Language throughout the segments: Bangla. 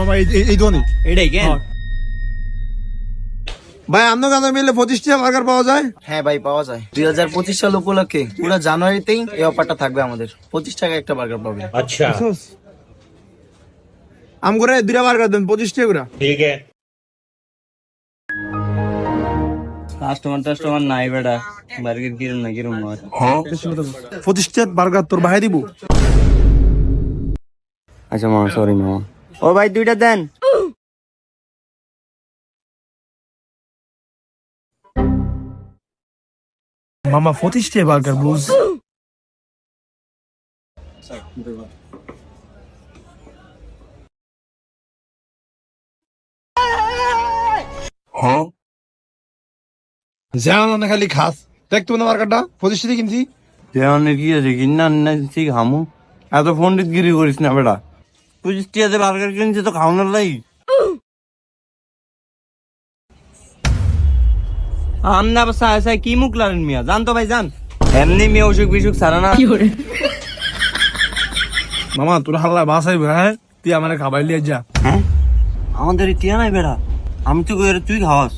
মামা এই দোকানে এটাই কেন? ভাই আপনার কাছে মিলে 25টা বার্গার পাওয়া যায়? হ্যাঁ ভাই পাওয়া যায়। 2025 সাল উপলক্ষে পুরো জানুয়ারিতেই এই অফারটা থাকবে আমাদের। 25 টাকা একটা বার্গার পাবে। अच्छा আম করে 2টা বার্গার দেন 25টা করে। ठीक है কাস্টমার নাই বেটা, বার্গার কিরম না কিরম নয়। 25টা বার্গার তোর ভাই দিব। আচ্ছা মামা, সরি মামা। ও ভাই 2টা দেন। মামা 25টা বার্গার বুঝ। জানো না খালি খাস। দেখ তুমি না বার্গারটা 25টা কিনছি। দেওয়ানে কি আছে, কিনা ঠিক হামু। এত পন্ডিত গিরি করিস না বেটা। 25 টাকাতে বার্গার কিনছে তো খাওয়ানোর লাই। আমনা সাই কি মুখ লারেন মিয়া, জান তো ভাই জান। এমনি মেয়ে অসুখ বিসুখ ছাড়া না। মামা তোর হাল্লা বাসাই ভাই, তুই আমারে খাবাই লিয়ে যা। হ্যাঁ আমাদের ইতিয়া নাই বেটা, আমি তো কই তুই খাওয়াস।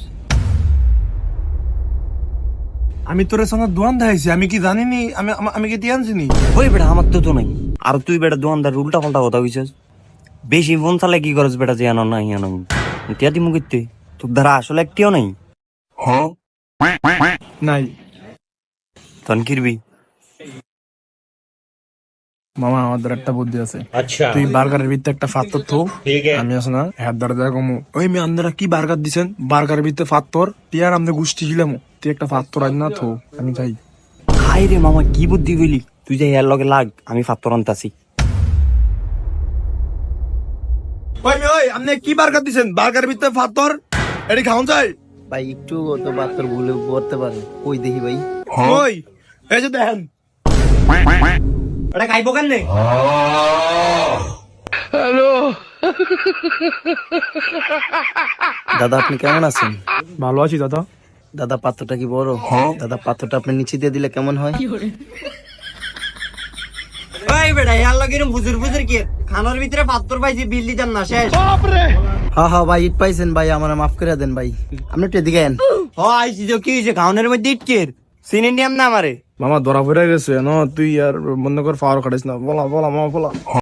আমি তোর সঙ্গে দোয়ান দেখাইছি, আমি কি জানিনি? আমি কি তিয়ানছি নি? ওই বেটা আমার তো নাই। আর তুই বেটা দোকানদার উল্টা পাল্টা কথা কইছিস। বেশি ফোন চালে কি করছ বেটা, যে আনো না ইয়ানো ইতিয়া দিমু কইতে। তোর দ্বারা আসলে একটিও নাই। হ্যাঁ নাই তন কিরবি। মামা আমাদের একটা বুদ্ধি আছে। अच्छा তুই বার্গারের ভিতরে একটা পাথর থো, ठीक है আমি আছে না হাত ধরে দেখা কমু। ওই মেয়ে আপনারা কি বার্গার দিছেন, বার্গারের ভিতরে পাথর টিয়ার আমাদের গোষ্ঠী ছিলাম, তুই একটা পাথর আন না থো, আমি চাই। হাই রে মামা, কি বুদ্ধি কইলি তুই, যে এর লগে লাগ, আমি ফাত্তর আনতাছি। ওই মেয়ে ওই আপনি কি বার্গার দিছেন, বার্গারের ভিতরে পাথর, এটি খাওন যায়? ভাই একটু তো বার্গার ভুলে করতে পারে। ওই দেখি ভাই। ওই এই যে দেখেন এটা খাইবো কেন? দাদা আপনি কেমন আছেন? ভালো আছি দাদা। দাদা পাত্রটা কি বড়? দাদা পাত্রটা আপনি নিচে দিয়ে দিলে কেমন হয়? ওই বেটা এর লগে এরকম বুজুর বুজুর কি খানার ভিতরে পাত্তর পাইছি, বিল দিতাম না শেষ। হ্যাঁ হ্যাঁ ভাই ইট পাইছেন ভাই, আমার মাফ করে দেন ভাই। আপনি একটু এদিকে আন। হ আইছি তো, কি হইছে খাওয়ানোর মধ্যে ইটকের চিনি নিয়াম না আমারে। মামা ধরা পড়ে গেছে না, তুই আর বন্ধ কর, পাওয়ার কাটিস না, বলা বলা মামা বলা।